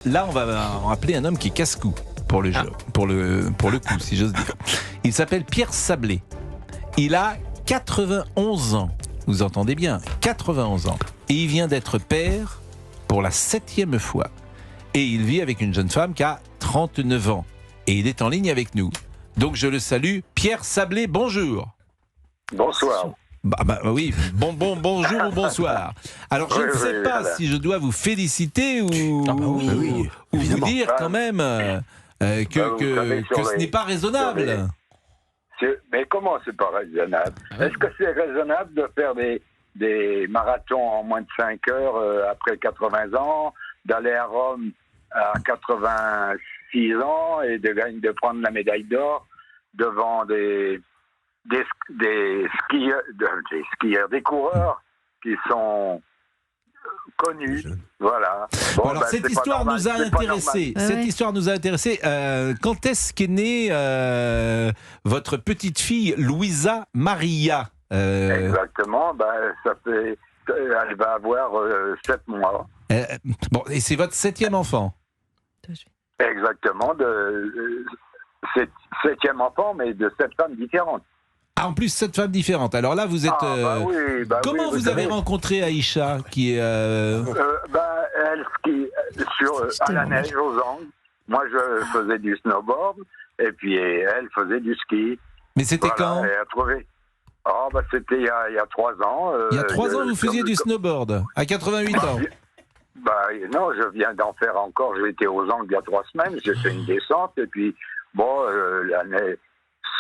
Là, on va appeler un homme qui est casse-cou pour le jeu, pour le coup, si j'ose dire. Il s'appelle Pierre Sablé. Il a 91 ans. Vous entendez bien, 91 ans. Et il vient d'être père pour la 7e fois. Et il vit avec une jeune femme qui a 39 ans. Et il est en ligne avec nous. Donc je le salue. Pierre Sablé, bonjour. Bonsoir. Oui, bonjour ou bonsoir. Alors je ne sais pas si je dois vous féliciter ou vous dire quand même que ce n'est pas raisonnable. Mais comment c'est pas raisonnable? Est-ce que c'est raisonnable de faire des marathons en moins de 5 heures après 80 ans, d'aller à Rome à 86 ans et de prendre la médaille d'or devant des skieurs, des coureurs qui sont connus, voilà. Bon, alors cette histoire nous a intéressés. Cette histoire nous a intéressés. Quand est-ce qu'est née votre petite fille Louisa Maria? Exactement. Elle va avoir 7 mois. Bon, et c'est votre 7e enfant? Exactement. 7e enfant, mais de 7 femmes différentes. Ah, en plus, 7 femmes différentes. Alors là, vous êtes... comment vous avez rencontré Aïcha, qui est... Elle skie à la neige, aux Andes. Moi, je faisais du snowboard, et puis elle faisait du ski. Mais c'était quand? Elle a trouvé... c'était il y a 3 ans. Il y a 3 ans, vous faisiez du snowboard, à 88 ans? Non, je viens d'en faire encore. J'étais aux Andes il y a 3 semaines. J'ai fait une descente, et puis, la neige...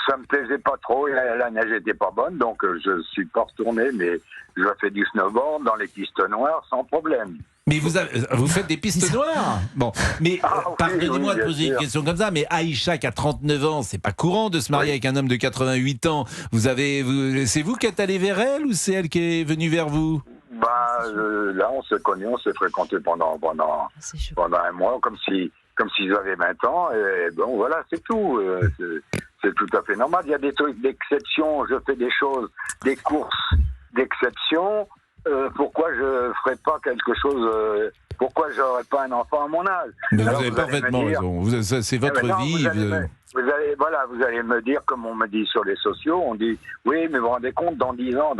Ça me plaisait pas trop, la neige était pas bonne, donc je suis pas retourné, mais je fais du snowboard dans les pistes noires sans problème. Mais vous faites des pistes noires? Bon, mais pardonnez-moi de poser une question comme ça, mais Aïcha qui a 39 ans, c'est pas courant de se marier avec un homme de 88 ans. C'est vous qui êtes allé vers elle ou c'est elle qui est venue vers vous? Là, on s'est connus, on s'est fréquentés pendant un mois, comme s'ils avaient 20 ans, et bon, voilà, c'est tout. C'est tout à fait normal. Il y a des trucs d'exception. Je fais des choses, des courses d'exception. Pourquoi je ferais pas quelque chose? Pourquoi j'aurais pas un enfant à mon âge? Mais vous avez parfaitement raison. C'est votre vie. Vous allez me dire, comme on me dit sur les sociaux, on dit oui, mais vous vous rendez compte, dans 10 ans,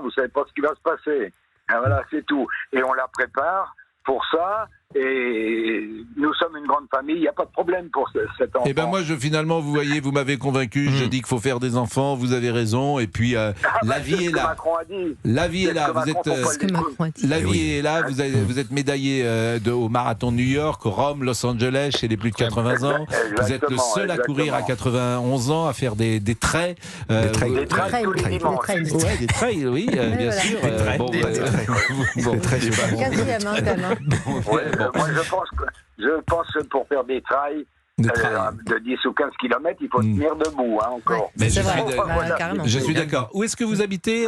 vous savez pas ce qui va se passer. Et voilà, c'est tout. Et on la prépare pour ça. Et nous sommes une grande famille, il n'y a pas de problème pour cet enfant. Eh ben moi, finalement, vous voyez, vous m'avez convaincu. Je dis qu'il faut faire des enfants. Vous avez raison. Et puis la vie est là. La vie est là. Vous êtes. La vie est là. Vous êtes médaillé au marathon de New York, Rome, Los Angeles chez les plus de 80 ans. Vous êtes le seul à courir à 91 ans, à faire des trails. Des trails tous les dimanches. Ouais, des trails, oui, bien sûr. Des trails. Moi, je pense que pour faire des trails de 10 ou 15 km, il faut tenir debout, encore. Mais je suis d'accord. Où est-ce que vous habitez,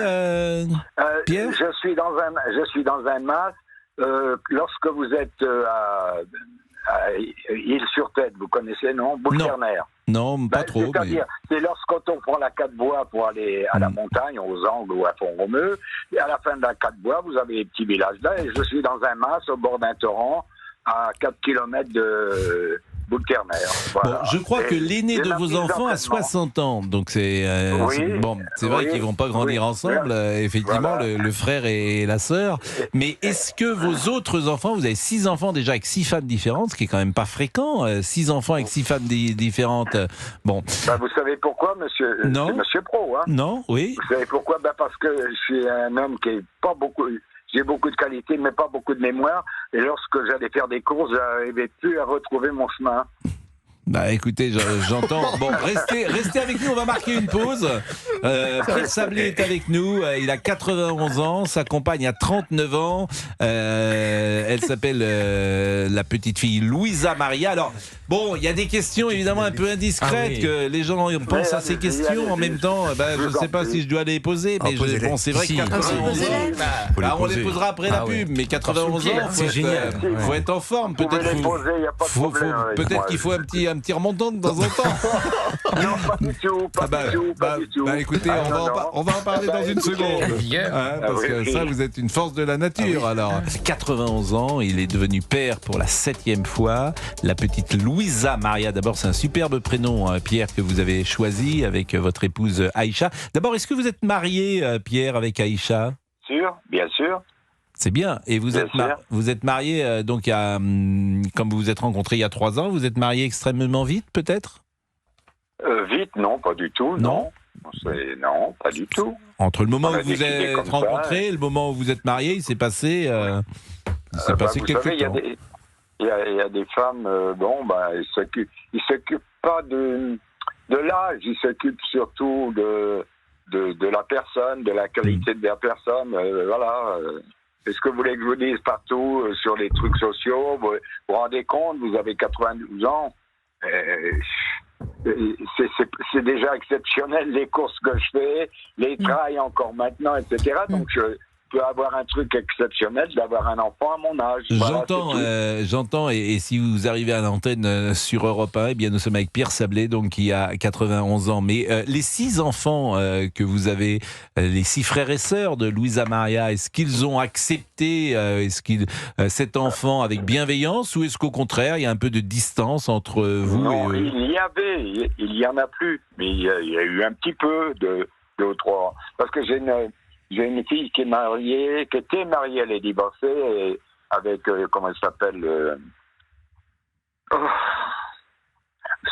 Pierre? Je suis dans un mas. Lorsque vous êtes à Île-sur-Tête, vous connaissez, non? Bourg-Ternaire. Non, pas trop. C'est-à-dire, c'est lorsqu'on prend la 4-voies pour aller à la montagne, aux Angles ou à Font-Romeu, et à la fin de la 4-voies, vous avez les petits villages là, et je suis dans un mas au bord d'un torrent, à 4 km de Bourg-Ternaire. Voilà. Bon, je crois que l'aîné de vos enfants a 60 ans, donc c'est vrai qu'ils vont pas grandir ensemble, effectivement, le frère et la sœur. Mais est-ce que vos autres enfants, vous avez 6 enfants déjà avec 6 femmes différentes, ce qui est quand même pas fréquent, 6 enfants avec 6 femmes différentes. Bon. Vous savez pourquoi, monsieur? Non. C'est monsieur Pro, hein? Non, oui. Vous savez pourquoi? Parce que je suis un homme qui est pas beaucoup. J'ai beaucoup de qualité, mais pas beaucoup de mémoire. Et lorsque j'allais faire des courses, j'arrivais plus à retrouver mon chemin. Écoutez, j'entends. Bon, restez avec nous, on va marquer une pause. Pierre Sablé est avec nous, il a 91 ans, sa compagne a 39 ans. Elle s'appelle la petite fille Louisa Maria. Alors, bon, il y a des questions évidemment un peu indiscrètes que les gens pensent à ces questions. En même temps, je ne sais pas si je dois les poser, mais bon, c'est vrai que 91 ans, on les posera après la pub, mais 91 ans, faut être en forme. Peut-être qu'il faut un petit remontant de temps en temps. Non, pas du tout, pas du tout. écoutez, on va en parler dans une seconde. Parce que ça, vous êtes une force de la nature. Alors, 91 ans, il est devenu père pour la 7e fois. La petite Louisa Maria, d'abord, c'est un superbe prénom, Pierre, que vous avez choisi avec votre épouse Aïcha. D'abord, est-ce que vous êtes marié, Pierre, avec Aïcha ? Bien sûr. C'est bien. Et vous êtes marié, donc, comme vous vous êtes rencontrés il y a 3 ans, vous êtes marié extrêmement vite, peut-être ? Vite, non, pas du tout. Non, pas du tout. Entre le moment où vous êtes rencontrés et le moment où vous êtes mariés, il s'est passé, quelques temps. Il y a des femmes, ils s'occupent pas de l'âge, ils s'occupent surtout de la personne, de la qualité de la personne. Est-ce que vous voulez que je vous dise partout sur les trucs sociaux, vous vous rendez compte, vous avez 92 ans, c'est déjà exceptionnel les courses que je fais, les trails encore maintenant, etc. Donc je peux avoir un truc exceptionnel d'avoir un enfant à mon âge. J'entends, et si vous arrivez à l'antenne sur Europe 1, eh bien nous sommes avec Pierre Sablé, donc qui a 91 ans. Mais les 6 enfants que vous avez, les 6 frères et sœurs de Louisa Maria, est-ce qu'ils ont accepté cet enfant avec bienveillance, ou est-ce qu'au contraire il y a un peu de distance entre vous et eux ? Il y en a plus, mais il y a eu un petit peu de 2 ou 3, parce que j'ai une fille qui était mariée, elle est divorcée, avec, comment elle s'appelle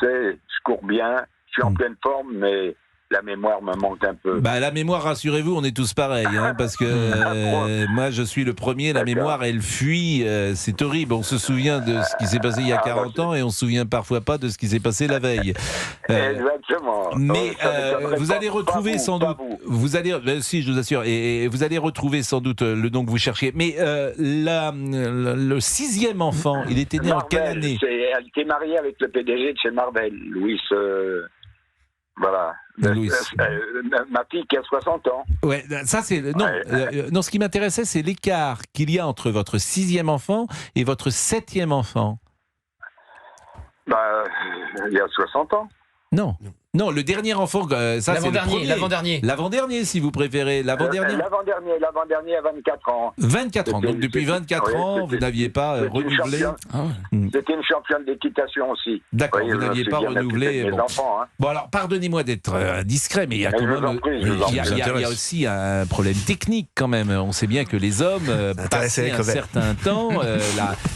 je cours bien, je suis en pleine forme, mais la mémoire me manque un peu. La mémoire, rassurez-vous, on est tous pareils, parce que moi je suis le premier, la mémoire elle fuit, c'est horrible, on se souvient de ce qui s'est passé il y a 40 ans et on se souvient parfois pas de ce qui s'est passé la veille. Exactement. Mais vous allez retrouver sans doute, si je vous assure, et vous allez retrouver sans doute le nom que vous cherchiez, mais le 6e enfant, il était né en quelle année ? Elle était mariée avec le PDG de chez Marvel, Louis... Voilà. Ma fille qui a 60 ans. Ouais, ça c'est non, ce qui m'intéressait, c'est l'écart qu'il y a entre votre 6e enfant et votre 7e enfant. Il y a 60 ans. Non, le dernier enfant, ça c'est le premier. L'avant-dernier, si vous préférez. L'avant-dernier à 24 ans. 24 ans, donc depuis 24 ans, vous n'aviez pas renouvelé. C'était une championne d'équitation aussi. D'accord, vous n'aviez pas renouvelé. Bon, alors, pardonnez-moi d'être indiscret, mais il y a quand même... Il y a aussi un problème technique quand même. On sait bien que les hommes, passé un certain temps,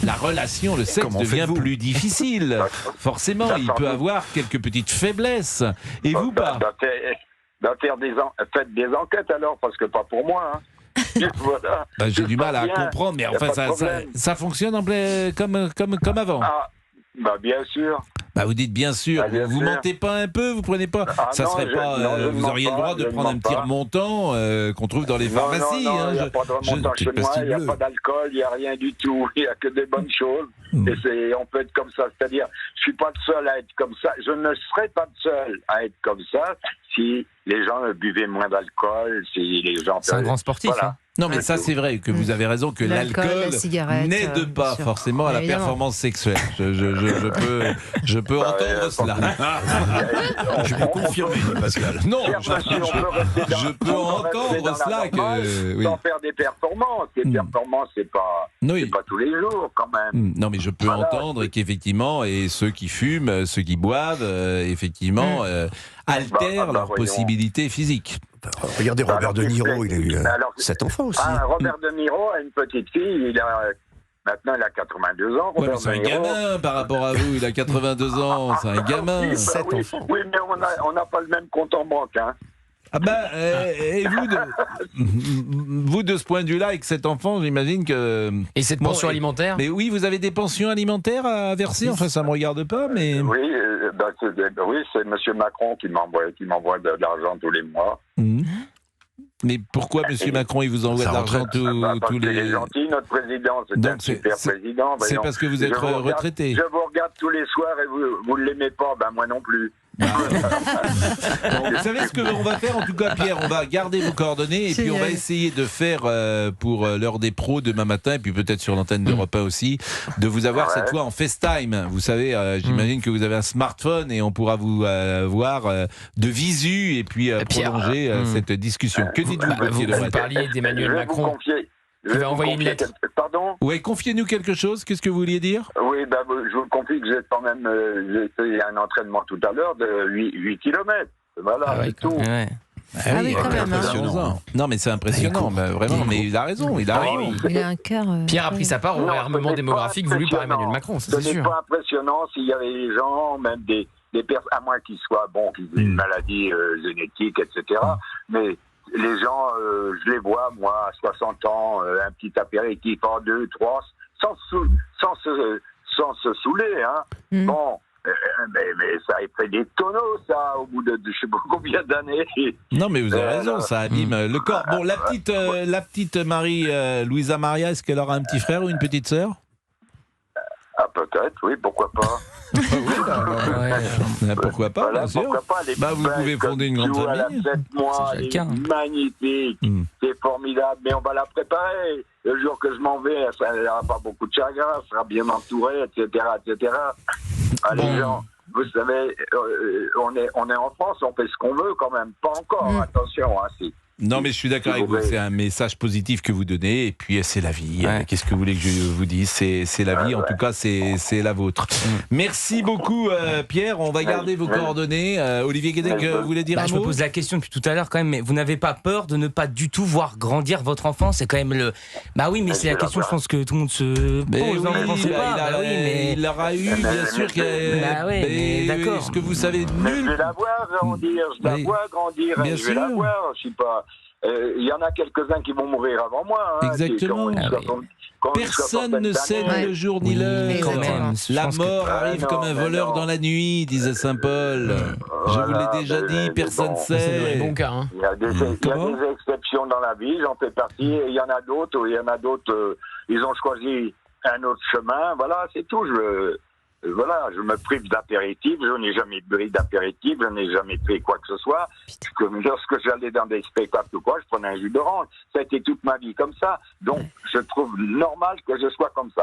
la relation, le sexe devient plus difficile. Forcément, il peut avoir quelques petites faiblesses. Et vous pas faites des enquêtes alors, parce que pas pour moi. Voilà. J'ai du mal à comprendre, mais enfin ça fonctionne comme avant. Bien sûr. Vous dites bien sûr. Vous mentez pas un peu, vous prenez pas. Vous auriez le droit de prendre un petit remontant qu'on trouve dans les pharmacies. Il n'y a pas de remontant chez moi, il n'y a pas d'alcool, il n'y a rien du tout. Il n'y a que des bonnes choses. Et on peut être comme ça. C'est-à-dire, je suis pas le seul à être comme ça. Je ne serais pas le seul à être comme ça si les gens buvaient moins d'alcool, si les gens... C'est un grand sportif. Voilà. Non, mais ça c'est vrai que vous avez raison, que l'alcool n'aide pas forcément à la performance sexuelle. Je peux entendre cela. Je peux confirmer, Pascal. Non, je peux entendre cela. Sans faire des performances. Des performances, c'est pas tous les jours quand même. Non, mais je peux entendre qu'effectivement, et ceux qui fument, ceux qui boivent, effectivement, altèrent leurs possibilités physiques. Regardez Robert De Niro, il a eu 7 enfants aussi. Robert De Niro a une petite fille, maintenant il a 82 ans. Ouais, mais c'est un gamin par rapport à vous, il a 82 ans, c'est un gamin. 7 enfants. Oui, mais on n'a pas le même compte en banque. Et vous de ce point de vue-là, avec cet enfant, j'imagine que... Et cette pension alimentaire ? Mais oui, vous avez des pensions alimentaires à verser, enfin ça ne me regarde pas, mais... Oui, c'est M. Macron qui m'envoie de l'argent tous les mois. Mais pourquoi M. Macron, il vous envoie de l'argent tous les... Il est gentil, notre président, c'est un super président. C'est parce que vous êtes retraité. Je vous regarde tous les soirs et vous ne l'aimez pas, moi non plus. Bon, vous savez ce qu'on va faire en tout cas, Pierre, on va garder vos coordonnées et puis on va essayer de faire pour l'heure des pros demain matin et puis peut-être sur l'antenne d'Europe 1 aussi, de vous avoir cette fois en FaceTime. Vous savez, j'imagine que vous avez un smartphone et on pourra vous voir de visu et puis prolonger cette discussion. Que dites-vous, Gauthier Vous parliez d'Emmanuel Macron. Il va envoyer une lettre. Pardon ? Oui, confiez-nous quelque chose. Qu'est-ce que vous vouliez dire ? Oui, je vous confie que j'ai quand même j'ai fait un entraînement tout à l'heure de 8 km. Voilà, c'est tout. Ouais. oui, quand même. Impressionnant. Non, mais c'est impressionnant, vraiment. Mais il a raison, il a raison. Il a un cœur. Pierre a pris sa part au réarmement démographique voulu par Emmanuel Macron, ça c'est sûr. Ce n'est pas impressionnant s'il y avait des gens, même des personnes, à moins qu'ils soient qu'ils aient une maladie génétique, etc. Mais les gens, je les vois, moi, à 60 ans, un petit apéritif en 2, 3, sans se saouler, hein. Bon, mais ça a fait des tonneaux, ça, au bout de je sais pas combien d'années. Non, mais vous avez raison, ça abîme le corps. Bon, la petite Marie, Louisa Maria, est-ce qu'elle aura un petit frère ou une petite sœur ? Ah, peut-être, oui, pourquoi pas. Pourquoi pas, bien sûr. Pourquoi pas, vous pouvez fonder une grande famille. 7 mois, elle est magnifique, c'est formidable, mais on va la préparer. Le jour que je m'en vais, elle n'aura pas beaucoup de chagrin, elle sera bien entourée, etc., etc. Les gens, vous savez, on est en France, on fait ce qu'on veut quand même, pas encore, attention, si. Non, mais je suis d'accord avec vous, c'est un message positif que vous donnez, et puis c'est la vie. Qu'est-ce que vous voulez que je vous dise ? C'est la vie, en tout cas, c'est la vôtre. Merci beaucoup, Pierre. On va garder vos coordonnées. Olivier Guédec, vous voulez dire un mot ? Je me pose la question depuis tout à l'heure, quand même, mais vous n'avez pas peur de ne pas du tout voir grandir votre enfant ? C'est quand même le. Bah oui, mais c'est la question, je pense que tout le monde se pose. Il aura eu, bien sûr, d'accord. Ce que vous savez nul. Je vais la voir grandir, je vais la voir, je sais pas. Il y en a quelques-uns qui vont mourir avant moi. Exactement. Personne ne sait le jour ni l'heure. La mort arrive comme un voleur dans la nuit, disait Saint Paul. Je vous l'ai déjà dit, personne ne sait. Il y a des exceptions dans la vie, j'en fais partie. Et il y en a d'autres, ils ont choisi un autre chemin. Voilà, c'est tout. Voilà, je me prive d'apéritif, je n'ai jamais pris d'apéritif, je n'ai jamais fait quoi que ce soit. Lorsque j'allais dans des spectacles ou quoi, je prenais un jus d'orange. Ça a été toute ma vie comme ça. Donc, je trouve normal que je sois comme ça.